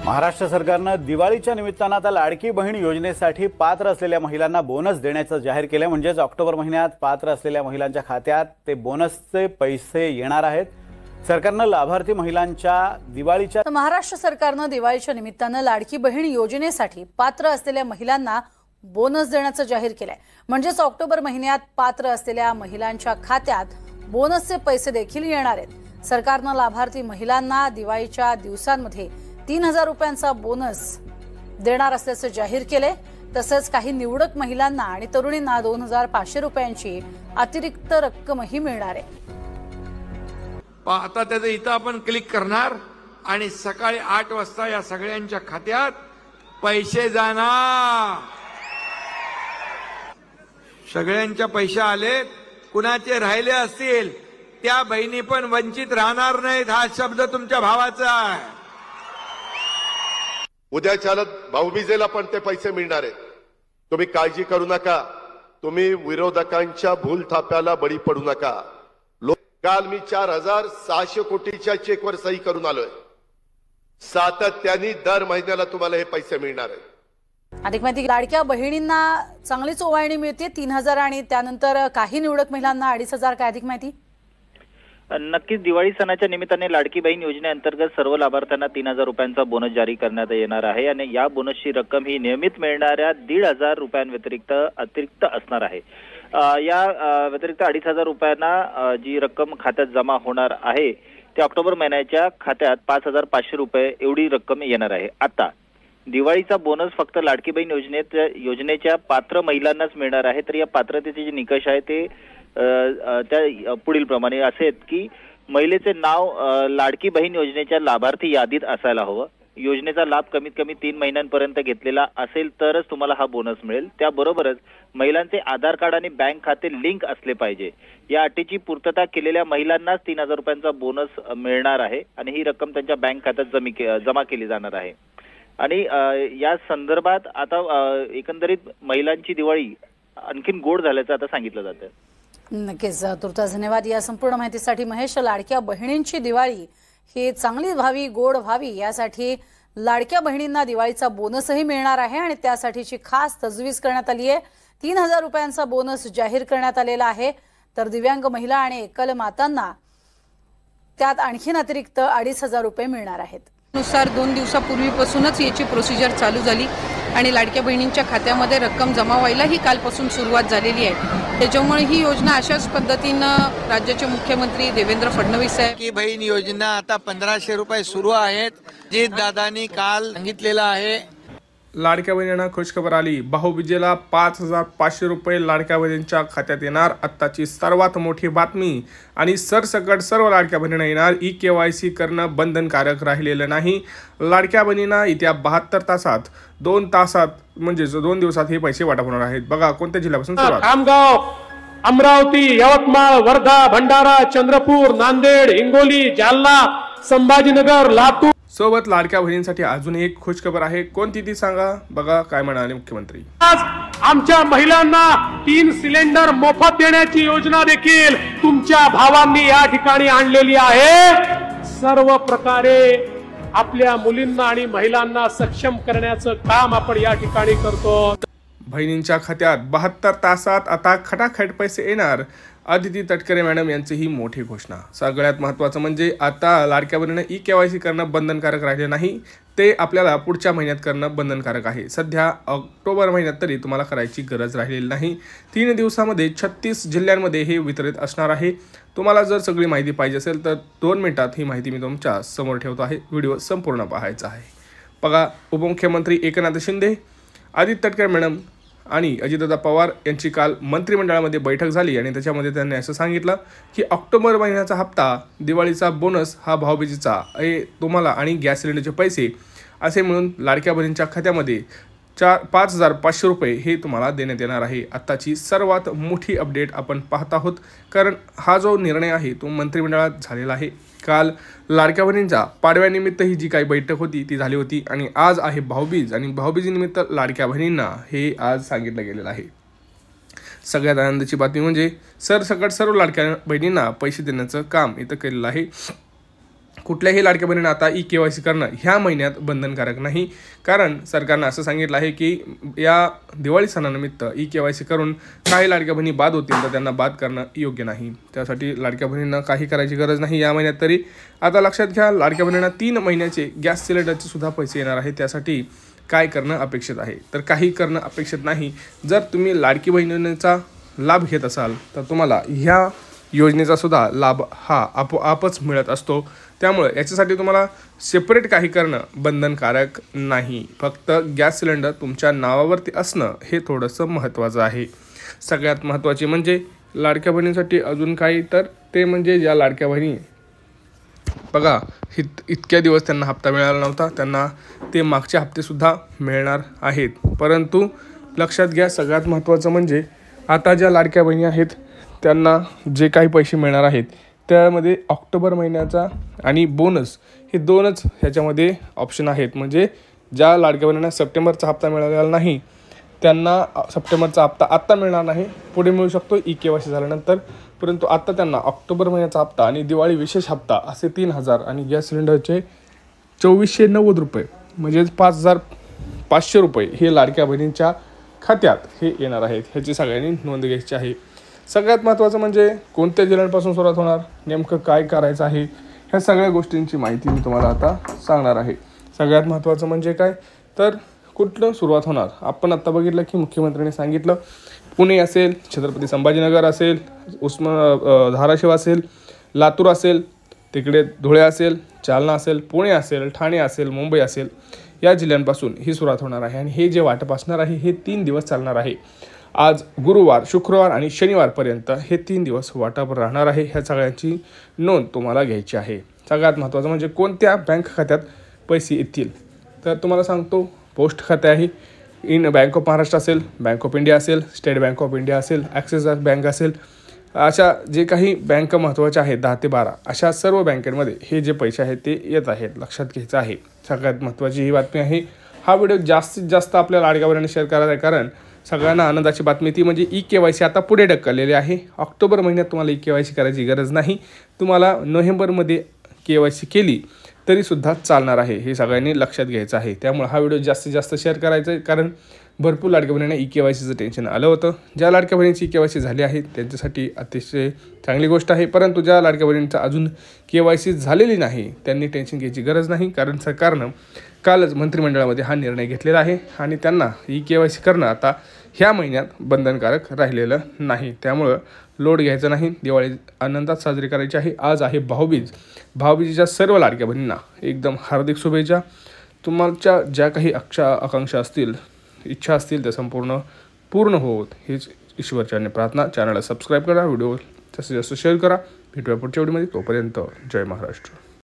महाराष्ट्र सरकारनं दिवाळीच्या निमित्तानं आता लाडकी बहीण योजनेसाठी पात्र असलेल्या महिलांना बोनस देण्याचं जाहीर केलं। म्हणजेच ऑक्टोबर महिन्यात पात्र असलेल्या महिलांच्या खात्यात ते बोनसचे पैसे येणार आहेत। सरकारनं लाभार्थी महिलांच्या दिवाळीच्या महाराष्ट्र सरकारनं दिवाळीच्या निमित्तानं लाडकी बहीण योजनेसाठी पात्र असलेल्या महिलांना बोनस देण्याचं जाहीर केलंय। म्हणजेच ऑक्टोबर महिन्यात पात्र असलेल्या महिलांच्या खात्यात बोनसचे पैसे देखील येणार आहेत। सरकारनं लाभार्थी महिलांना दिवाळीच्या दिवसांमध्ये 3000 रुपयांचा बोनस देणार असल्याचं जाहीर केलंय। तसंच काही निवडक महिलांना आणि तरुणींना 2500 रुपयांची अतिरिक्त रक्कमही मिळणार आहे। आता त्याचं इथं आपण क्लिक करणार आणि सकाळी 8 वाजता या सगळ्यांच्या खात्यात पैसे जाणार। सगळ्यांच्या पैसे आले, कुणाचे राहिले असतील त्या बहिणी पण वंचित राहणार नाहीत। हा शब्द तुमच्या भावाचा आहे। उद्या चालत भाऊबीजेला पण ते पैसे मिळणार आहेत। तुम्ही काळजी करू नका, तुम्ही विरोधकांच्या भूलथाप्याला बळी पडू नका। काल मी 4600 कोटीच्या चेकवर सही करून आलोय। सातत्याने दर महिन्याला तुम्हाला हे पैसे मिळणार आहेत। अधिक माहिती, लाडक्या बहिणींना चांगलीच ओवाळणी मिळते 3000 आणि त्यानंतर काही निवडक महिलांना 2500। काय अधिक माहिती? नक्कीच दिवाळी सणाच्या निमित्ताने लाडकी बहीण योजनेअंतर्गत सर्व लाभार्थ्यांना 3000 रुपयांचा बोनस जारी करण्यात येणार आहे आणि या बोनसची रक्कम ही नियमित मिळणाऱ्या 1500 रुपयांव्यतिरिक्त अतिरिक्त असणार आहे। या व्यतिरिक्त 2500 रुपयांना जी रक्कम खात्यात जमा होणार आहे ते ऑक्टोबर महिन्याच्या खात्यात 5500 रुपये एवढी रक्कम येणार आहे। आता दिवाळीचा बोनस फक्त लाडकी बहीण योजनेच्या पात्र महिलांनाच मिळणार आहे। तर या पात्रतेचे जे निकष आहे ते त्या पुढील प्रमाणे असे आहेत की महिलेचे नाव लाडकी बहीण योजनेच्या लाभार्थी यादीत असायला हवं। योजनेचा लाभ कमीत कमी 3 महिन्यांपर्यंत घेतलेला असेल तरच तुम्हाला हा बोनस मिळेल। त्याबरोबरच महिलांचे आधार कार्ड आणि बँक खाते लिंक असले पाहिजे। या अटीची पूर्तता केलेल्या महिलांनाच 3000 रुपयांचा बोनस मिळणार आहे आणि ही रक्कम त्यांच्या बँक खात्यात जमा केली जाणार आहे। आणि या संदर्भात आता एकंदरीत महिलांची दिवाळी आणखीन गोड झाल्याचं आता सांगितलं जातं। नक्कीच तुर्तास धन्यवाद या संपूर्ण माहितीसाठी महेश। लाडक्या बहिणींची दिवाळी ही चांगली व्हावी, गोड व्हावी यासाठी लाडक्या बहिणींना दिवाळीचा बोनसही मिळणार आहे आणि त्यासाठीची खास तजवीज करण्यात आली आहे। 3000 रुपयांचा बोनस जाहीर करण्यात आलेला आहे। तर दिव्यांग महिला आणि एकल मातांना त्यात आणखीन अतिरिक्त 2500 रुपये मिळणार आहेत। नुसार 2 दिवसापूर्वीपासूनच याची प्रोसिजर चालू झाली आणि लाडक्या बहिणींच्या खात्यामध्ये रक्कम जमा व्हायला ही कालपासून सुरुवात झालेली आहे। त्याच्यामुळे ही योजना अशाच पद्धतीनं राज्याचे मुख्यमंत्री देवेंद्र फडणवीस साहेब की बहीण योजना आता 1500 रुपये सुरू आहेत, जी दादांनी काल सांगितलेलं आहे। लाडक्या बहिणींना खुशखबर आली, भाऊबीजेला 5500 रुपये लाडक्या बहिणींच्या खात्यात येणार। आत्ताची सर्वात मोठी बातमी आणि सरसकट सर्व लाडक्या बहिणींना येणार। KYC करणं बंधनकारक राहिलेलं नाही। लाडक्या बहिणींना येत्या 72 तासात 2 तासात म्हणजे 2 दिवसात हे पैसे वाटप होणार आहेत। बघा कोणत्या जिल्ह्यापासून सुरुवात। खामगाव, अमरावती, यवतमाळ, वर्धा, भंडारा, चंद्रपूर, नांदेड, हिंगोली, जालना, संभाजीनगर, लातूर सोबत लाडक्या बहिणींसाठी अजून एक खुशखबर आहे। कोणती ती सांगा, बघा काय म्हणाले मुख्यमंत्री। आज आमच्या महिलांना 3 सिलेंडर मोफत देण्याची योजना देखील तुमच्या भावांनी या ठिकाणी आणलेली आहे। सर्व प्रकारे आपल्या मुलींना आणि महिलांना सक्षम करण्याचं काम आपण या ठिकाणी करतो। बहिणींच्या खात्यात 72 तासात आता खटाखट पैसे येणार। अदिती तटकरे मॅडम यांची ही मोठी घोषणा। सगळ्यात महत्त्वाचं म्हणजे आता लाडक्या बहिणींना KYC करणं बंधनकारक राहिले नाही, ते आपल्याला पुढच्या महिन्यात करणं बंधनकारक आहे। सध्या ऑक्टोबर महिन्यात तरी तुम्हाला करायची गरज राहिलेली नाही। 3 दिवसामध्ये 36 जिल्ह्यांमध्ये हे वितरित असणार आहे। तुम्हाला जर सगळी माहिती पाहिजे असेल तर 2 मिनिटात ही माहिती मी तुमच्या समोर ठेवतो आहे। व्हिडिओ संपूर्ण पाहायचा आहे। बघा, उपमुख्यमंत्री एकनाथ शिंदे, आदिती तटकरे मॅडम आणि अजितदादा पवार यांची काल मंत्रिमंडळामध्ये बैठक झाली आणि त्याच्यामध्ये त्यांनी असं सांगितलं की ऑक्टोबर महिन्याचा हप्ता, दिवाळीचा बोनस हा भाऊबीजेचा हे तुम्हाला आणि गॅस सिलेंडरचे पैसे असे म्हणून लाडक्या बहिणींच्या खात्यामध्ये 5500 रुपये हे तुम्हाला देण्यात येणार आहे। आत्ताची सर्वात मोठी अपडेट आपण पाहत आहोत, कारण हा जो निर्णय आहे तो मंत्रिमंडळात झालेला आहे। काल लाडक्या बहिणींच्या पाडव्यानिमित्त ही जी काही बैठक होती ती झाली होती आणि आज आहे भाऊबीज आणि भाऊबीजेनिमित्त लाडक्या बहिणींना हे आज सांगितलं गेलेलं आहे। सगळ्यात आनंदाची बातमी म्हणजे सरसकट सर्व लाडक्या बहिणींना पैसे देण्याचं काम इथं केलेलं आहे। कुठल्याही लाडक्या बहिणींना आता EKYC करणं ह्या महिन्यात बंधनकारक नाही, कारण सरकारनं असं सांगितलं आहे की या दिवाळी सणानिमित्त EKYC करून काही लाडक्या बहिणी बाद होतील तर त्यांना बाद करणं योग्य नाही. त्यासाठी लाडक्या बहिणींना काही करायची गरज नाही या महिन्यात तरी. आता लक्षात घ्या, लाडक्या बहिणींना 3 महिन्याचे गॅस सिलेंडरचे सुद्धा पैसे येणार आहे. त्यासाठी काय करणं अपेक्षित आहे? तर काही करणं अपेक्षित नाही. जर तुम्ही लाडकी बहिणींचा लाभ घेत असाल तर तुम्हाला ह्या योजनेचा सुद्धा लाभ हा आपोआपच मिळत असतो. त्यामुळे याच्यासाठी तुम्हाला सेपरेट काही करणं बंधनकारक नाही. फक्त गॅस सिलेंडर तुमच्या नावावरती असणं हे थोडंसं महत्त्वाचं आहे. सगळ्यात महत्त्वाचे म्हणजे लाडक्या बहिणींसाठी अजून काही, तर ते म्हणजे ज्या लाडक्या बहिणी बघा इतक्या दिवस त्यांना हप्ता मिळाला नव्हता, त्यांना ते मागचे हप्तेसुद्धा मिळणार आहेत. परंतु लक्षात घ्या, सगळ्यात महत्त्वाचं म्हणजे आता ज्या लाडक्या बहिणी आहेत त्यांना जे काही पैसे मिळणार आहेत त्यामध्ये ऑक्टोबर महिन्याचा आणि बोनस हे 2च ह्याच्यामध्ये ऑप्शन आहेत. म्हणजे ज्या लाडक्या बहिणींना सप्टेंबरचा हप्ता मिळालेला नाही त्यांना सप्टेंबरचा हप्ता आत्ता मिळणार नाही, पुढे मिळू शकतो EKYC झाल्यानंतर. परंतु आत्ता त्यांना ऑक्टोबर महिन्याचा हप्ता आणि दिवाळी विशेष हप्ता असे 3,000 आणि गॅस सिलेंडरचे 2490 रुपये म्हणजेच 5,500 रुपये हे लाडक्या बहिणींच्या खात्यात हे येणार आहेत. ह्याची सगळ्यांनी नोंद घ्यायची आहे. सगळ्यात महत्त्वाचं म्हणजे कोणत्या जिल्ह्यांपासून सुरुवात होणार, नेमकं काय करायचं आहे, ह्या सगळ्या गोष्टींची माहिती मी तुम्हाला आता सांगणार आहे. सगळ्यात महत्त्वाचं म्हणजे काय, तर कुठलं सुरुवात होणार. आपण आत्ता बघितलं की मुख्यमंत्र्यांनी सांगितलं पुणे असेल, छत्रपती संभाजीनगर असेल, धाराशिव असेल, लातूर असेल, तिकडे धुळे असेल, जालना असेल, पुणे असेल, ठाणे असेल, मुंबई असेल, या जिल्ह्यांपासून ही सुरुवात होणार आहे. आणि हे जे वाटप असणार आहे हे 3 दिवस चालणार आहे. आज गुरुवार, शुक्रवार आणि शनिवारपर्यंत हे 3 दिवस वाटप राहणार आहे. ह्या सगळ्यांची नोंद तुम्हाला घ्यायची आहे. सगळ्यात महत्त्वाचं म्हणजे कोणत्या बँक खात्यात पैसे येतील, तर तुम्हाला सांगतो पोस्ट खाते आहे. बँक ऑफ महाराष्ट्र असेल, बँक ऑफ इंडिया असेल, स्टेट बँक ऑफ इंडिया असेल, ॲक्सिस बँक असेल, अशा जे काही बँक महत्त्वाच्या आहेत 10 ते 12 अशा सर्व बँकेमध्ये हे जे पैसे आहेत ते येत आहेत. लक्षात घ्यायचं आहे. सगळ्यात महत्त्वाची ही बातमी आहे. हा व्हिडिओ जास्तीत जास्त आपल्या लाडक्या बहिणींना शेअर करायचा आहे, कारण सगळ्यांना आनंदाची बातमी ती म्हणजे EKYC आता पुढे ढकललेली आहे. ऑक्टोबर महिन्यात तुम्हाला EKYC करायची गरज नाही, तुम्हाला नोव्हेंबरमध्ये KYC केली तरीसुद्धा चालणार आहे. हे सगळ्यांनी लक्षात घ्यायचं आहे. त्यामुळे हा व्हिडिओ जास्तीत जास्त शेअर करायचा आहे, कारण भरपूर लाडक्या बहिणींना EKYCचं टेन्शन आलं होतं. ज्या लाडक्या बहिणींची KYC झाली आहे त्यांच्यासाठी अतिशय चांगली गोष्ट आहे. परंतु ज्या लाडक्या बहिणींचा अजून KYC झालेली नाही त्यांनी टेन्शन घ्यायची गरज नाही, कारण सरकारनं कालच मंत्रिमंडळामध्ये हा निर्णय घेतलेला आहे आणि त्यांना EKYC करणं आता ह्या महिन्यात बंधनकारक राहिलेलं नाही. त्यामुळं लोड घ्यायचा नाही. दिवाळी आनंदात साजरी करायची आहे. आज आहे भाऊबीज. भाऊबीजेच्या सर्व लाडक्या बहिणींना एकदम हार्दिक शुभेच्छा. तुमच्या ज्या काही आकांक्षा असतील, इच्छा असतील त्या संपूर्ण पूर्ण होत हीच ईश्वरचरणी प्रार्थना. चॅनलला सबस्क्राईब करा, व्हिडिओ जास्तीत जास्त शेअर करा. भेटूया पुढच्या व्हिडिओमध्ये. तोपर्यंत जय महाराष्ट्र.